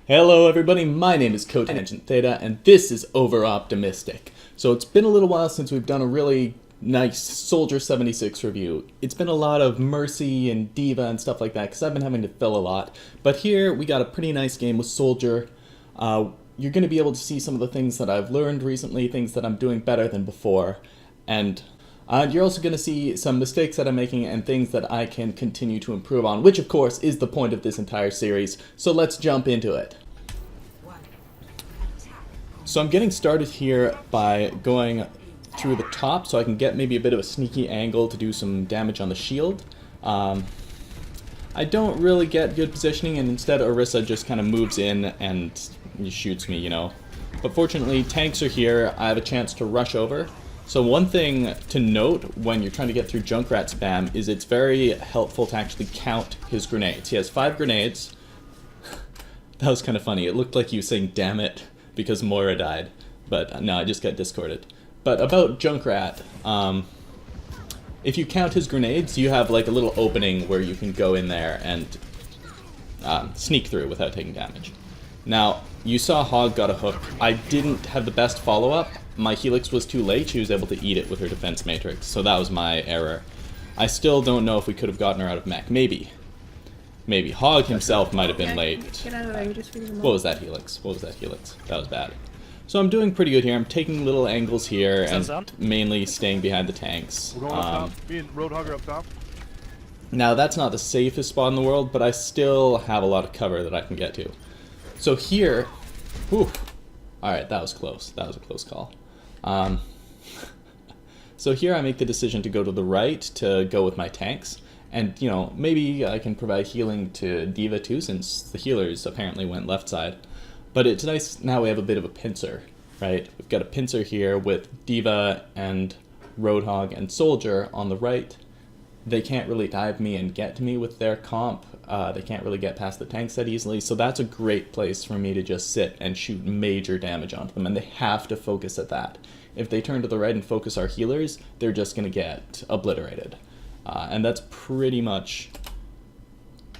Hello everybody, my name is Cotangent Theta, and this is Over Optimistic. So it's been a little while since we've done a really nice Soldier 76 review. It's been a lot of Mercy and Diva and stuff like that, because I've been having to fill a lot. But here, we got a pretty nice game with Soldier. You're going to be able to see some of the things that I've learned recently, things that I'm doing better than before. And you're also going to see some mistakes that I'm making and things that I can continue to improve on, which of course is the point of this entire series. So let's jump into it. So I'm getting started here by going through the top so I can get maybe a bit of a sneaky angle to do some damage on the shield. I don't really get good positioning, and instead Orisa just kind of moves in and shoots me, you know. But fortunately tanks are here, I have a chance to rush over. So one thing to note when you're trying to get through Junkrat spam is it's very helpful to actually count his grenades. He has 5 grenades. That was kind of funny. It looked like he was saying damn it because Moira died. But no, I just got discorded. But about Junkrat, if you count his grenades, you have like a little opening where you can go in there and sneak through without taking damage. Now, you saw Hog got a hook. I didn't have the best follow-up. My Helix was too late. She was able to eat it with her defense matrix, so that was my error. I still don't know if we could have gotten her out of mech. Maybe. Maybe. Hog himself might have been late. Get out of there, you just figured them out. What was that Helix? What was that Helix? That was bad. So I'm doing pretty good here. I'm taking little angles here and mainly staying behind the tanks. We're going up top. Me and Roadhogger up top. Now, that's not the safest spot in the world, but I still have a lot of cover that I can get to. So here, whew, alright, that was close. That was a close call. So here I make the decision to go to the right to go with my tanks. And, you know, maybe I can provide healing to Diva too, since the healers apparently went left side. But it's nice now we have a bit of a pincer, right? We've got a pincer here with Diva and Roadhog and Soldier on the right. They can't really dive me and get to me with their comp. They can't really get past the tanks that easily, so that's a great place for me to just sit and shoot major damage onto them, and they have to focus at that. If they turn to the right and focus our healers, they're just going to get obliterated. And that's pretty much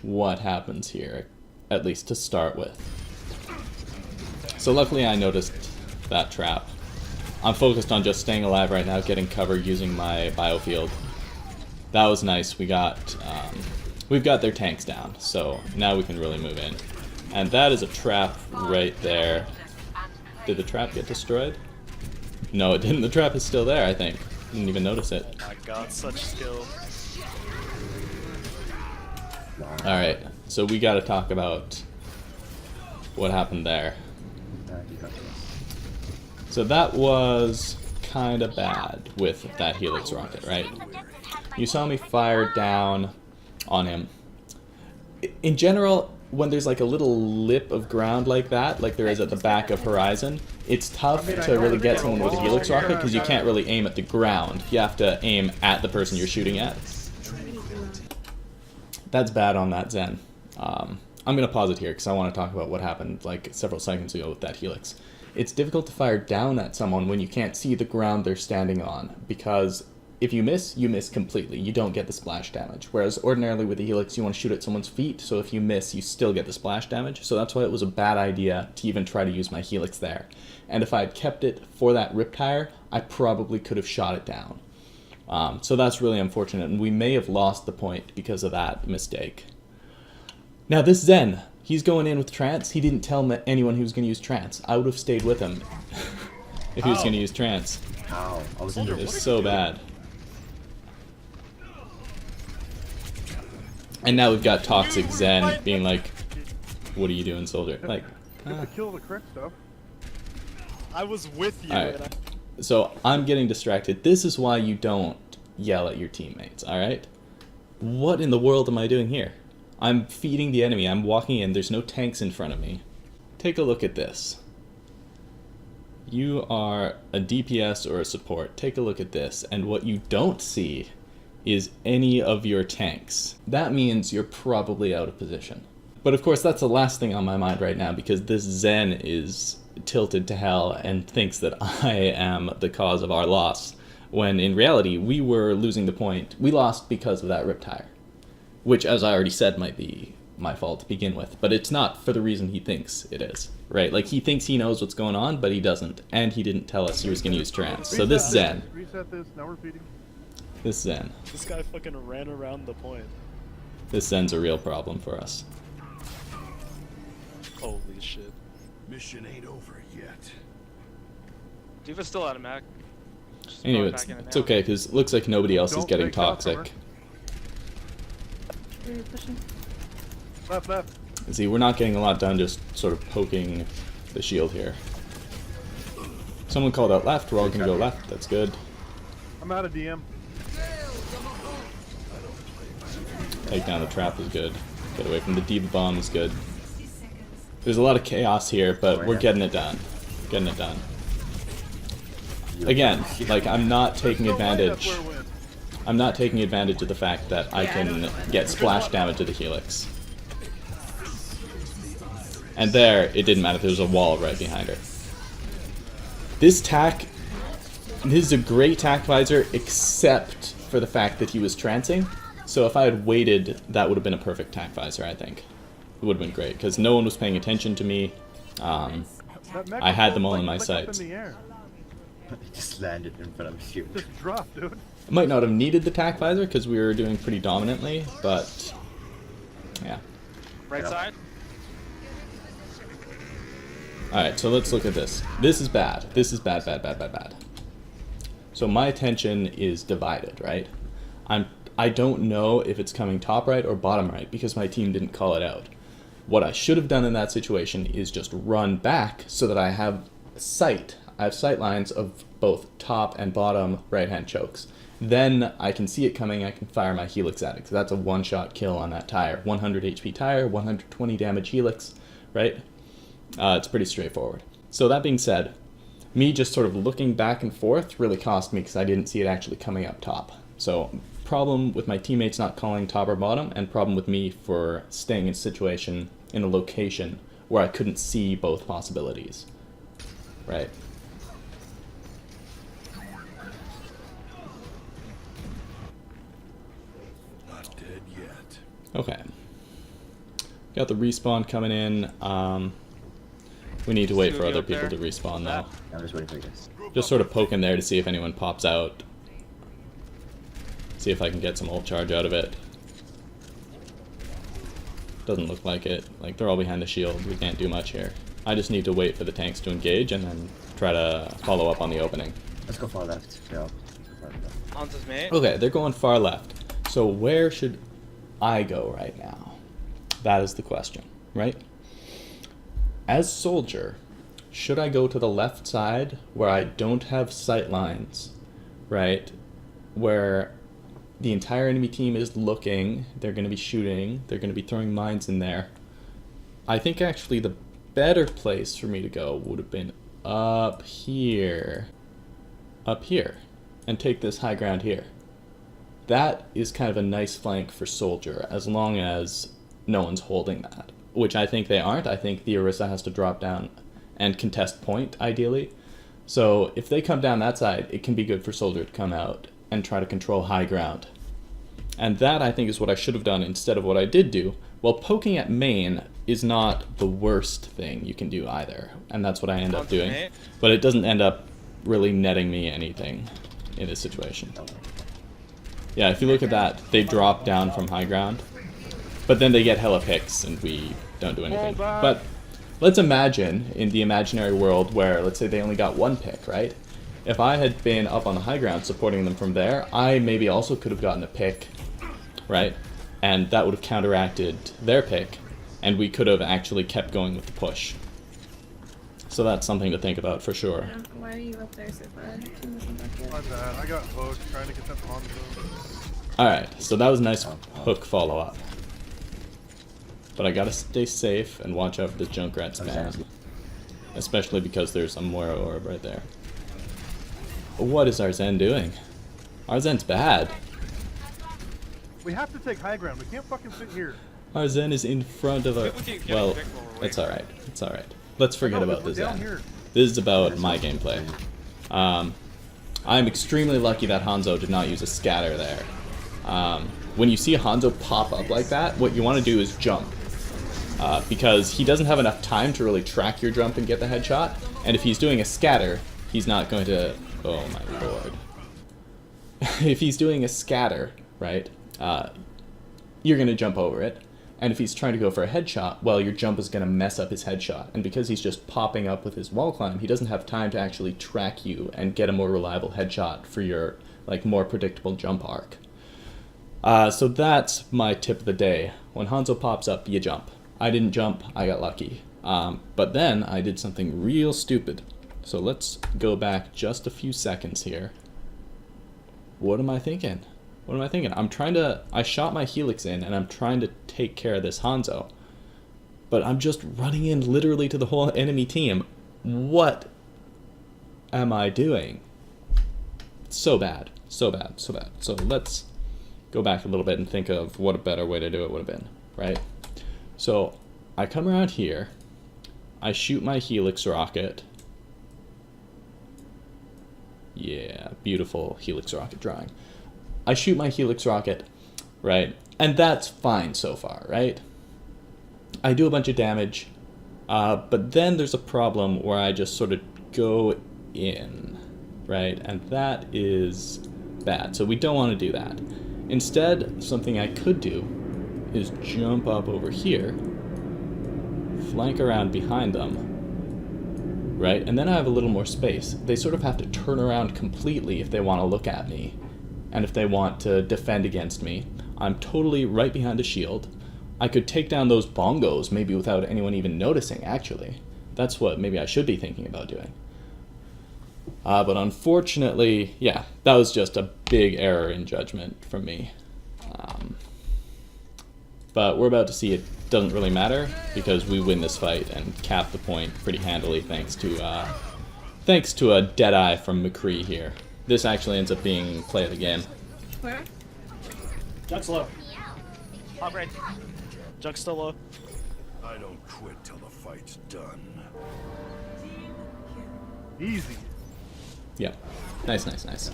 what happens here, at least to start with. So luckily I noticed that trap. I'm focused on just staying alive right now, getting cover using my biofield. That was nice. We've got their tanks down, so now we can really move in. And that is a trap right there. Did the trap get destroyed? No, it didn't. The trap is still there, I think. Didn't even notice it. Oh my god, such skill. Alright, so we gotta talk about what happened there. So that was kinda bad with that Helix rocket, right? You saw me fire down on him. In general, when there's like a little lip of ground like that, like there is at the back of Horizon, it's tough to really get someone with a Helix rocket because you can't really aim at the ground. You have to aim at the person you're shooting at. That's bad on that Zen. I'm going to pause it here because I want to talk about what happened like several seconds ago with that Helix. It's difficult to fire down at someone when you can't see the ground they're standing on, because if you miss completely. You don't get the splash damage. Whereas ordinarily with the Helix, you want to shoot at someone's feet, so if you miss, you still get the splash damage. So that's why it was a bad idea to even try to use my Helix there. And if I had kept it for that Riptire, I probably could have shot it down. So that's really unfortunate, and we may have lost the point because of that mistake. Now this Zen, he's going in with Trance. He didn't tell anyone he was going to use Trance. I would have stayed with him if he was going to use Trance. Ow, I was It was so bad. And now we've got Toxic Zen being like, what are you doing, Soldier? Like, kill the correct stuff. I was with you. Alright, so I'm getting distracted. This is why you don't yell at your teammates, alright? What in the world am I doing here? I'm feeding the enemy. I'm walking in. There's no tanks in front of me. Take a look at this. You are a DPS or a support. Take a look at this. And what you don't see is any of your tanks. That means you're probably out of position. But of course, that's the last thing on my mind right now, because this Zen is tilted to hell and thinks that I am the cause of our loss, when in reality, we were losing the point. We lost because of that Riptire, which, as I already said, might be my fault to begin with, but it's not for the reason he thinks it is, right? Like, he thinks he knows what's going on, but he doesn't, and he didn't tell us he was going to use trance. So this Zen. Reset this. Now repeating. This Zen. This guy fucking ran around the point. This Zen's a real problem for us. Holy shit. Mission ain't over yet. Diva's still out of Mac. Just Anyway, going back in and it's out. okay, because it looks like nobody else is Don't getting take shots from toxic. Are you pushing? Left, left. See, we're not getting a lot done just sort of poking the shield here. Someone called out left, we're all going to go left, that's good. I'm out of DM. Take down the trap is good. Get away from the Diva Bomb is good. There's a lot of chaos here, but we're getting it done. Getting it done. Again, like, I'm not taking advantage. I'm not taking advantage of the fact that I can get splash damage to the Helix. And there, it didn't matter. There's a wall right behind her. This is a great tack visor, except for the fact that he was trancing. So if I had waited, that would have been a perfect tack visor, I think. It would have been great, because no one was paying attention to me. I had them all in my sights. It Just landed in front of you. just dropped, dude. I might not have needed the tack visor, because we were doing pretty dominantly, but yeah. Right side. Alright, so let's look at this. This is bad. This is bad, bad, bad, bad, bad. So my attention is divided, right? I don't know if it's coming top right or bottom right, because my team didn't call it out. What I should have done in that situation is just run back so that I have sight. I have sight lines of both top and bottom right-hand chokes. Then I can see it coming, I can fire my Helix at it, because that's a one-shot kill on that tire. 100 HP tire, 120 damage Helix, right? It's pretty straightforward. So that being said, me just sort of looking back and forth really cost me because I didn't see it actually coming up top. So problem with my teammates not calling top or bottom, and problem with me for staying in a situation, in a location where I couldn't see both possibilities, right? Not dead yet. Okay. Got the respawn coming in. We need to wait for other people to respawn though. I'm just waiting for you guys. Just sort of poke in there to see if anyone pops out. See if I can get some ult charge out of it. Doesn't look like it. Like, they're all behind the shield. We can't do much here. I just need to wait for the tanks to engage and then try to follow up on the opening. Let's go far left. Yeah. Far left. Hansa's mate. Okay, they're going far left. So where should I go right now? That is the question, right? As soldier, should I go to the left side where I don't have sight lines, right? Where the entire enemy team is looking, they're going to be shooting, they're going to be throwing mines in there. I think actually the better place for me to go would have been up here, and take this high ground here. That is kind of a nice flank for soldier, as long as no one's holding that, which I think they aren't. I think the Orisa has to drop down and contest point, ideally. So if they come down that side, it can be good for soldier to come out and try to control high ground. And that, I think, is what I should have done instead of what I did do. Well, poking at main is not the worst thing you can do either, and that's what I end up doing. But it doesn't end up really netting me anything in this situation. Yeah, if you look at that, they drop down from high ground, but then they get hella picks and we don't do anything. But let's imagine in the imaginary world where, let's say they only got one pick, right? If I had been up on the high ground supporting them from there, I maybe also could have gotten a pick, right? And that would have counteracted their pick, and we could have actually kept going with the push. So that's something to think about for sure. Why are you up there so far? Two missing buckets. My bad. I got hooked trying to get that Hanzo. Alright, so that was a nice hook follow-up. But I gotta stay safe and watch out for this Junkrat spam. Especially because there's a Moira orb right there. What is our Zen doing? Our Zen's bad. We have to take high ground. We can't fucking sit here. Our Zen is in front of our... Well, it's alright. It's alright. Let's forget about the Zen. This is about my gameplay. I'm extremely lucky that Hanzo did not use a scatter there. When you see a Hanzo pop up like that, what you want to do is jump. because he doesn't have enough time to really track your jump and get the headshot. And if he's doing a scatter, he's not going to... Oh my lord. If he's doing a scatter, right, you're going to jump over it. And if he's trying to go for a headshot, well, your jump is going to mess up his headshot. And because he's just popping up with his wall climb, he doesn't have time to actually track you and get a more reliable headshot for your, like, more predictable jump arc. So that's my tip of the day. When Hanzo pops up, you jump. I didn't jump, I got lucky. But then I did something real stupid. So let's go back just a few seconds here. What am I thinking? What am I thinking? I shot my Helix in and I'm trying to take care of this Hanzo. But I'm just running in literally to the whole enemy team. What am I doing? So bad, so bad, so bad. So let's go back a little bit and think of what a better way to do it would have been, right? So I come around here, I shoot my Helix rocket. Yeah, beautiful Helix rocket drawing. I shoot my Helix rocket, right? And that's fine so far, right? I do a bunch of damage, but then there's a problem where I just sort of go in, right? And that is bad, so we don't want to do that. Instead, something I could do is jump up over here, flank around behind them, right? And then I have a little more space. They sort of have to turn around completely if they want to look at me. And if they want to defend against me, I'm totally right behind a shield. I could take down those bongos maybe without anyone even noticing, actually. That's what maybe I should be thinking about doing. But unfortunately, yeah, that was just a big error in judgment from me. But we're about to see it doesn't really matter because we win this fight and cap the point pretty handily thanks to a dead eye from McCree here. This actually ends up being play of the game. Where? Junk's low. Hot right. Junk's still low. I don't quit till the fight's done. Easy. Yeah. Nice, nice, nice.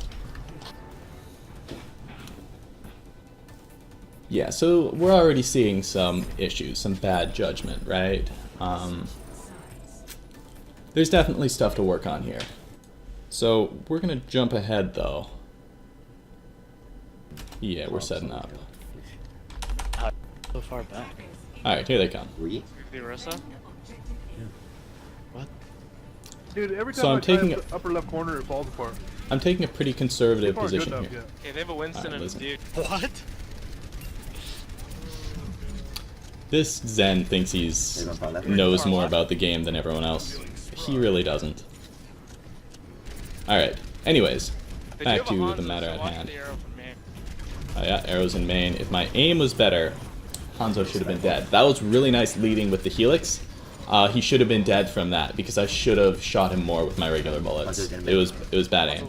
Yeah, so we're already seeing some issues, some bad judgment, right? There's definitely stuff to work on here. So we're gonna jump ahead though. Yeah, we're setting up. So far back. Alright, here they come. We? Risa? What? Dude, every time So I'm I try taking the upper left corner, it falls apart. I'm taking a pretty conservative People aren't good position enough here. yet. Okay, they have a Winston Alright, and a listen. Duke. What? This Zen thinks They he's don't fall left. knows more about the game than everyone else. He really doesn't. Alright, anyways, They do back have a to Hanzo, the matter so at watch hand. the arrow from me. Oh yeah, arrows in main. If my aim was better, Hanzo should have been dead. That was really nice leading with the Helix. He should have been dead from that because I should have shot him more with my regular bullets. It was bad aim.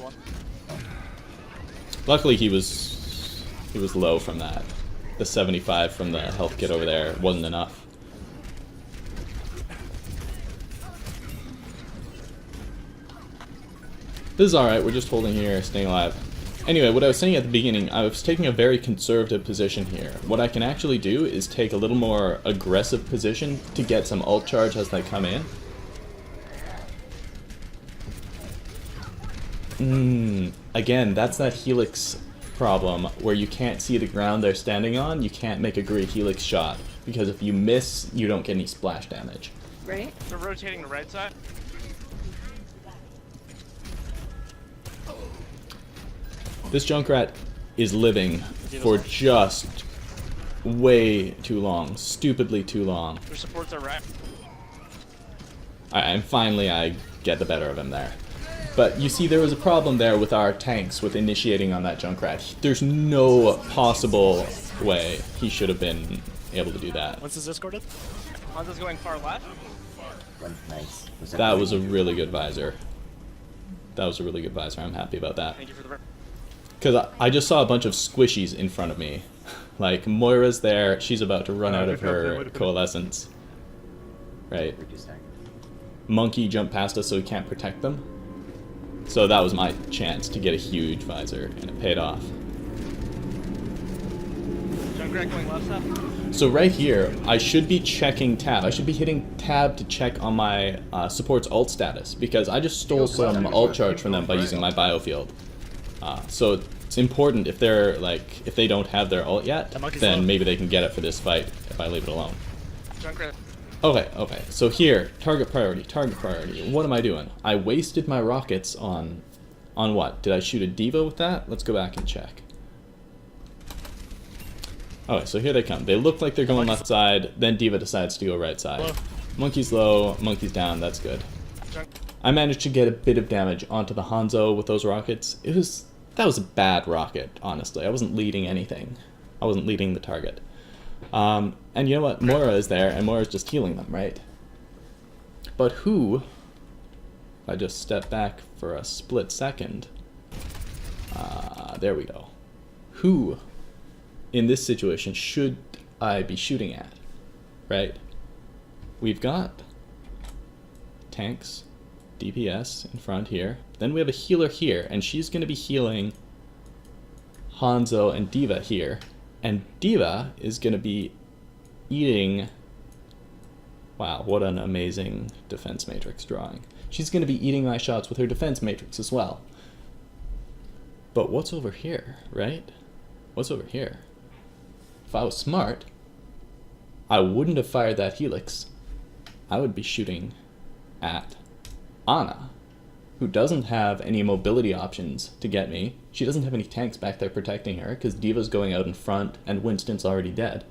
Luckily he was low from that. The 75 from the health kit over there wasn't enough. This is alright, we're just holding here, staying alive. Anyway, what I was saying at the beginning, I was taking a very conservative position here. What I can actually do is take a little more aggressive position to get some ult charge as they come in. Again, that's that Helix problem where you can't see the ground they're standing on, you can't make a great Helix shot. Because if you miss, you don't get any splash damage. Right? They're rotating the right side. This Junkrat is living for just way too long. Stupidly too long. Their supports are right. Alright, and finally I get the better of him there. But you see, there was a problem there with our tanks with initiating on that Junkrat. There's no possible way he should have been able to do that. Once is discorded? Hanzo's going far left. Nice. That was a really good visor. That was a really good visor. I'm happy about that. Thank you for the... Because I just saw a bunch of squishies in front of me. Like, Moira's there, she's about to run out of her coalescence. Right. Monkey jumped past us so he can't protect them. So that was my chance to get a huge visor, and it paid off. Junkrat going left side. So right here, I should be checking tab. I should be hitting tab to check on my support's ult status, because I just stole some ult charge from them by using my biofield. So it's important if they're like, if they don't have their ult yet, then maybe they can get it for this fight if I leave it alone. Junkrat. Okay, so here, target priority. What am I doing? I wasted my rockets on what? Did I shoot a D.Va with that? Let's go back and check. Okay, so here they come. They look like they're going left side, then D.Va decides to go right side. Low. Monkey's low, monkey's down, that's good. I managed to get a bit of damage onto the Hanzo with those rockets. That was a bad rocket, honestly. I wasn't leading anything. I wasn't leading the target. And you know what? Moira is there, and Moira's just healing them, right? But who, if I just step back for a split second, there we go. Who, in this situation, should I be shooting at, right? We've got tanks, DPS in front here. Then we have a healer here, and she's going to be healing Hanzo and D.Va here. And D.Va is going to be eating... Wow, what an amazing defense matrix drawing. She's going to be eating my shots with her defense matrix as well. But what's over here, right? What's over here? If I was smart, I wouldn't have fired that Helix. I would be shooting at Ana, who doesn't have any mobility options to get me. She doesn't have any tanks back there protecting her, because D.Va's going out in front and Winston's already dead.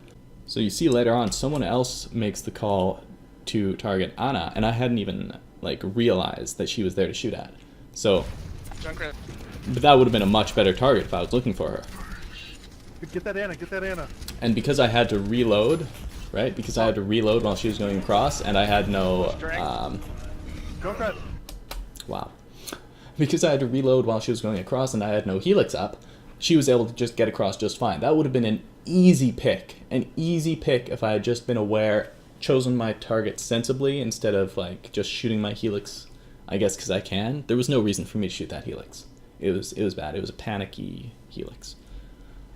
So you see later on, someone else makes the call to target Ana, and I hadn't even realized that she was there to shoot at. So, Junkrat. but that would have been a much better target if I was looking for her. Get that Ana, get that Ana. And because I had to reload, right? Because I had to reload while she was going across, and I had no, Junkrat. wow. Because I had to reload while she was going across and I had no Helix up, she was able to just get across just fine. That would have been an easy pick if I had just been aware, chosen my target sensibly instead of just shooting my Helix, I guess because I can. There was no reason for me to shoot that Helix. It was bad. It was a panicky Helix.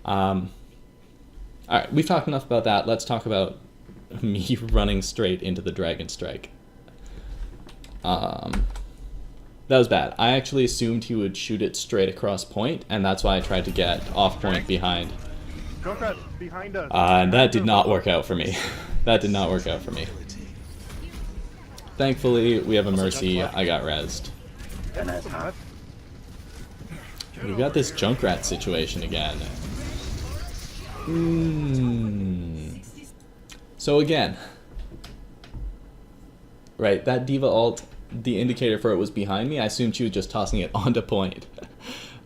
Alright, we've talked enough about that. Let's talk about me running straight into the Dragon Strike. That was bad. I actually assumed he would shoot it straight across point, and that's why I tried to get off point behind. Junkrat, behind us. And that did not work out for me. That did not work out for me. Thankfully, we have a Mercy. I got rezzed. We've got this Junkrat situation again. So again, right, that D.Va ult, the indicator for it was behind me. I assumed she was just tossing it onto point.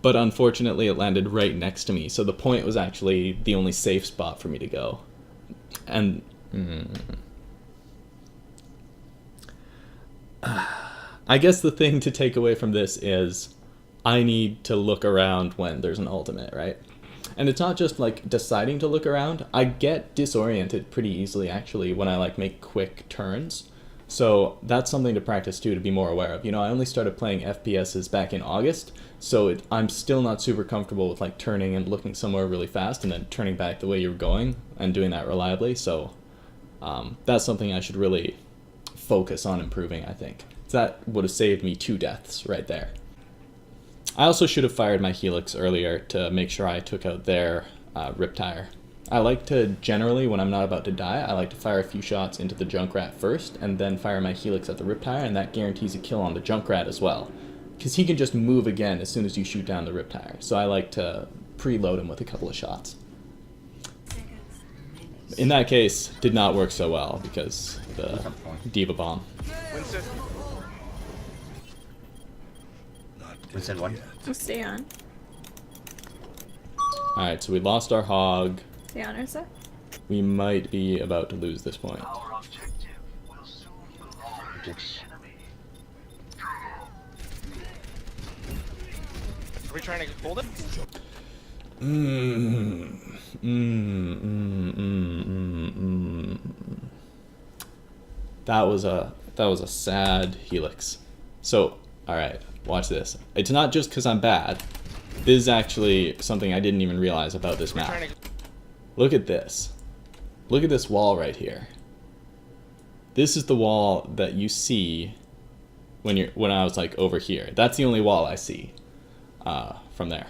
But unfortunately, it landed right next to me, so the point was actually the only safe spot for me to go. And... I guess the thing to take away from this is I need to look around when there's an ultimate, right? And it's not just deciding to look around. I get disoriented pretty easily actually when I make quick turns. So that's something to practice too, to be more aware of. You know, I only started playing FPSs back in August, so I'm still not super comfortable with turning and looking somewhere really fast and then turning back the way you're going and doing that reliably. So that's something I should really focus on improving, I think. That would have saved me 2 deaths right there. I also should have fired my Helix earlier to make sure I took out their Riptire. I like to, generally, when I'm not about to die, I like to fire a few shots into the Junkrat first, and then fire my Helix at the Riptire, and that guarantees a kill on the Junkrat as well. Because he can just move again as soon as you shoot down the Riptire, so I like to preload him with a couple of shots. In that case, did not work so well, because the D.Va bomb. Winston. Winston one. Just stay on. Alright, so we lost our hog. Stay on, Ursa. We might be about to lose this point. Are we trying to hold it? That was a sad Helix. So, alright, watch this. It's not just because I'm bad. This is actually something I didn't even realize about this map. Look at this. Look at this wall right here. This is the wall that you see when I was like over here. That's the only wall I see from there.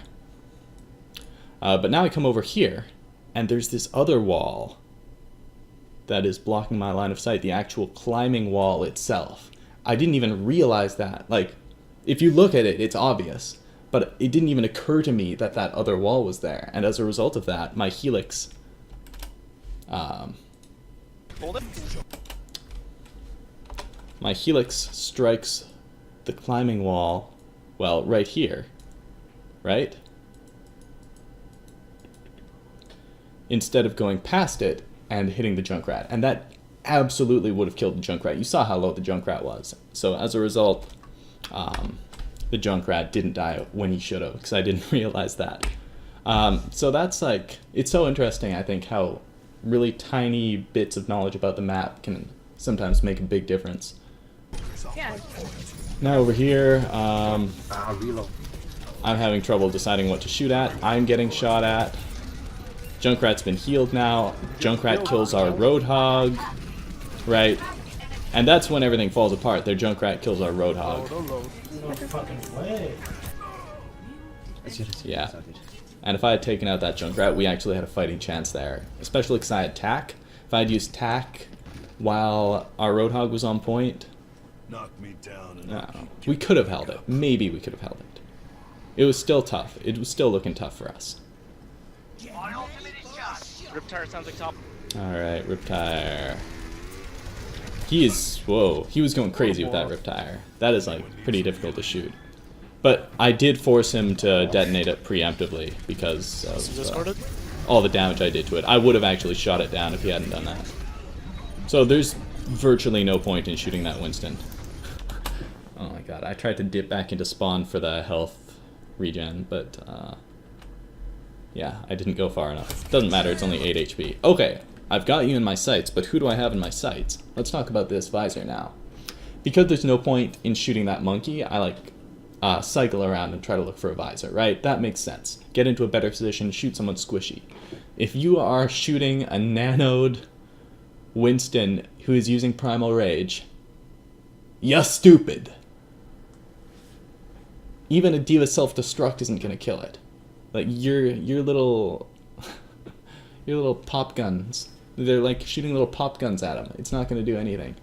But now I come over here, and there's this other wall that is blocking my line of sight, the actual climbing wall itself. I didn't even realize that. Like, if you look at it, it's obvious, but it didn't even occur to me that that other wall was there. And as a result of that, my HELIX Hold it. my HELIX strikes the climbing wall, well, right here, right? Instead of going past it and hitting the Junkrat. And that absolutely would have killed the Junkrat. You saw how low the Junkrat was. So as a result, the Junkrat didn't die when he should have, because I didn't realize that. So that's like, it's so interesting, I think, how really tiny bits of knowledge about the map can sometimes make a big difference. Yeah. Now over here, Reload. I'm having trouble deciding what to shoot at. I'm getting shot at. Junkrat's been healed now. Junkrat kills our Roadhog, right? And that's when everything falls apart. Their Junkrat kills our Roadhog. No fucking way. Yeah. And if I had taken out that Junkrat, we actually had a fighting chance there. Especially because I had TAC. If I had used TAC while our Roadhog was on point, Knock me down and no, we could have held it. Maybe we could have held it. It was still tough. It was still looking tough for us. Riptire sounds like top. Alright, Riptire. He is... Whoa. He was going crazy with that Riptire. That is, like, pretty difficult to shoot. But I did force him to detonate it preemptively because of all the damage I did to it. I would have actually shot it down if he hadn't done that. So there's virtually no point in shooting that Winston. Oh my god. I tried to dip back into spawn for the health regen, but... yeah, I didn't go far enough. Doesn't matter, it's only 8 HP. Okay, I've got you in my sights, but who do I have in my sights? Let's talk about this visor now. Because there's no point in shooting that monkey, I like cycle around and try to look for a visor, right? That makes sense. Get into a better position, shoot someone squishy. If you are shooting a nanoed Winston who is using Primal Rage, you're stupid. Even a Diva Self-Destruct isn't gonna kill it. Like, your little your little pop guns, they're like shooting little pop guns at him. It's not going to do anything.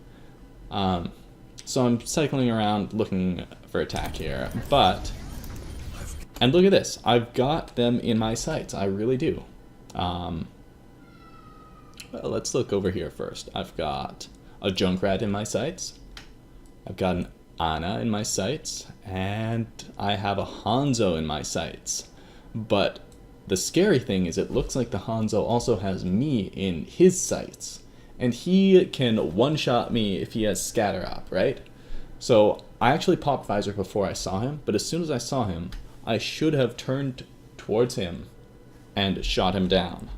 So I'm cycling around looking for attack here, but, and look at this, I've got them in my sights. I really do. Well, let's look over here first. I've got a Junkrat in my sights. I've got an Ana in my sights, and I have a Hanzo in my sights. But the scary thing is it looks like the Hanzo also has me in his sights. And he can one-shot me if he has Scatter Up, right? So I actually popped Visor before I saw him, but as soon as I saw him, I should have turned towards him and shot him down.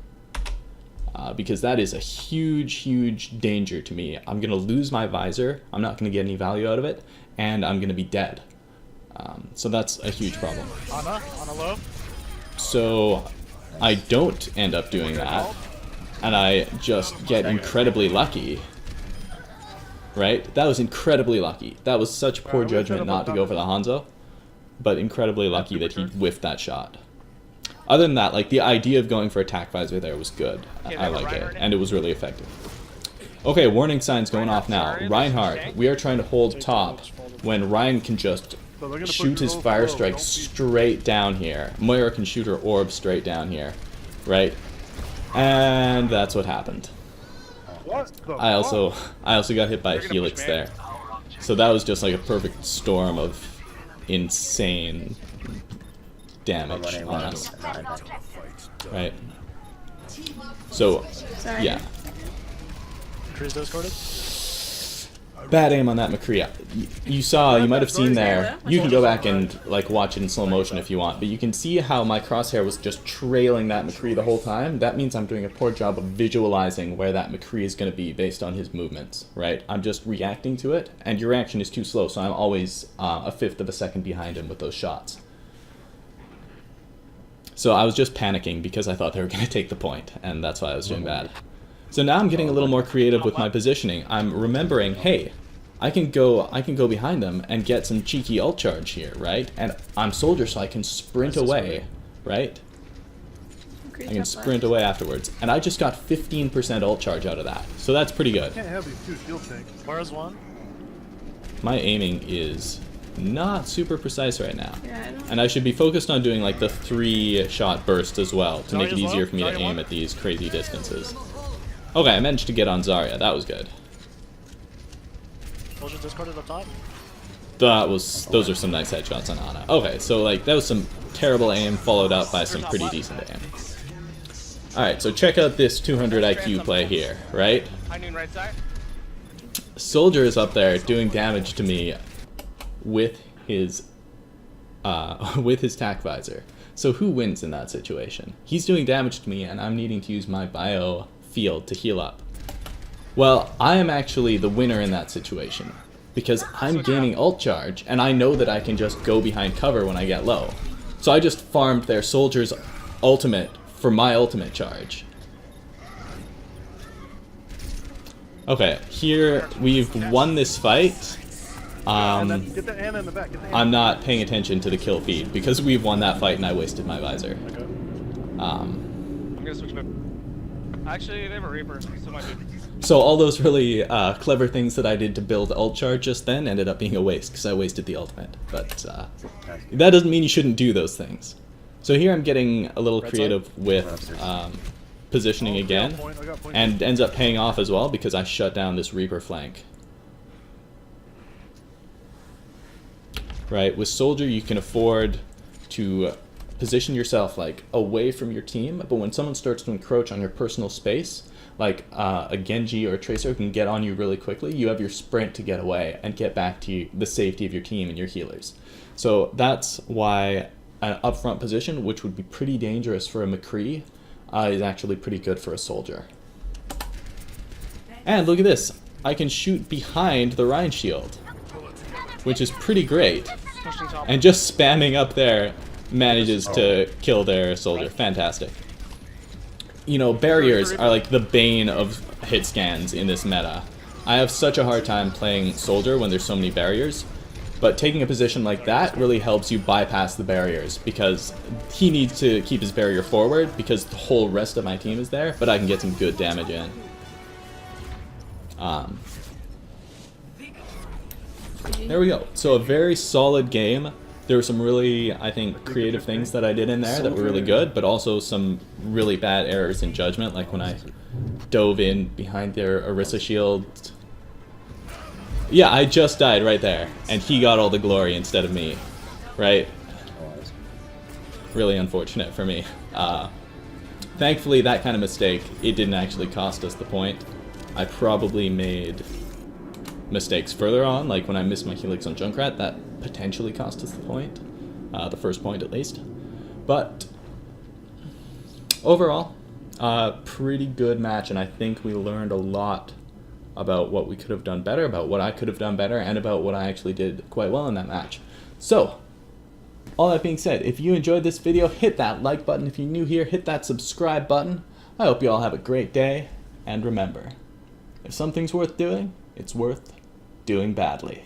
Because that is a huge, huge danger to me. I'm going to lose my Visor, I'm not going to get any value out of it, and I'm going to be dead. So that's a huge problem. Ana low. So I don't end up doing that, and I just get incredibly lucky. Right? That was incredibly lucky. That was such poor judgment not to go for the Hanzo, but incredibly lucky that he whiffed that shot. Other than that, like, the idea of going for attack visor there was good. I like it, and it was really effective. Okay, warning signs going off now. Reinhardt, we are trying to hold top when Ryan can just shoot his fire strike straight down here. Moira can shoot her orb straight down here, right? And that's what happened. I also got hit by a HELIX there. So that was just like a perfect storm of insane damage on us. Right? So, yeah. Bad aim on that McCree. You might have seen there, you can go back and like watch it in slow motion if you want, but you can see how my crosshair was just trailing that McCree the whole time. That means I'm doing a poor job of visualizing where that McCree is going to be based on his movements, right? I'm just reacting to it, and your reaction is too slow, so I'm always a fifth of a second behind him with those shots. So I was just panicking because I thought they were going to take the point, and that's why I was doing bad. So now I'm getting a little more creative with my positioning. I'm remembering, hey, I can go behind them and get some cheeky ult charge here, right? And I'm soldier, so I can sprint away, right? I can sprint away afterwards. And I just got 15% ult charge out of that. So that's pretty good. Can't have these two shield tanks. Where is one? My aiming is not super precise right now. Yeah, I don't. And I should be focused on doing like the 3-shot burst as well to make it Zarya's easier low. for me to Zarya aim one. at these crazy distances. Okay, I managed to get on Zarya. That was good. Soldier discarded up top. Those are some nice headshots on Ana. Okay, so like that was some terrible aim followed up by some pretty decent aim. Alright, so check out this 200 IQ play here, right? High noon right side. Soldier is up there doing damage to me with his tac visor. So who wins in that situation? He's doing damage to me and I'm needing to use my bio field to heal up. Well, I am actually the winner in that situation because I'm gaining ult charge and I know that I can just go behind cover when I get low. So I just farmed their soldier's ultimate for my ultimate charge. Okay, here we've won this fight. And then get the Ana in the back. Get the Ana. I'm not paying attention to the kill feed because we've won that fight and I wasted my visor. Okay. I'm gonna switch mid. Actually, they have a Reaper, so might be. So all those really clever things that I did to build ult charge just then ended up being a waste because I wasted the ultimate. But that doesn't mean you shouldn't do those things. So here I'm getting a little creative with positioning again, I got point. and ends up paying off as well because I shut down this Reaper flank. Right, with Soldier you can afford to position yourself like away from your team, but when someone starts to encroach on your personal space, like a Genji or a Tracer who can get on you really quickly, you have your sprint to get away and get back to the safety of your team and your healers. So that's why an upfront position, which would be pretty dangerous for a McCree, is actually pretty good for a Soldier. And look at this, I can shoot behind the Rhine shield, which is pretty great. Pushing top. And just spamming up there manages to kill their soldier. Fantastic. You know, barriers are like the bane of hit scans in this meta. I have such a hard time playing soldier when there's so many barriers, but taking a position like that really helps you bypass the barriers because he needs to keep his barrier forward because the whole rest of my team is there, but I can get some good damage in. There we go. So a very solid game. There were some really, I think, creative things that I did in there that were really good, but also some really bad errors in judgment, like when I dove in behind their Orisa shield. Yeah, I just died right there, and he got all the glory instead of me, right? Really unfortunate for me. Thankfully, that kind of mistake, it didn't actually cost us the point. I probably made mistakes further on, like when I missed my Helix on Junkrat, that potentially cost us the point. The first point at least. But overall, pretty good match, and I think we learned a lot about what we could have done better, about what I could have done better, and about what I actually did quite well in that match. So, all that being said, if you enjoyed this video, hit that like button. If you're new here, hit that subscribe button. I hope you all have a great day, and remember, if something's worth doing, it's worth doing badly.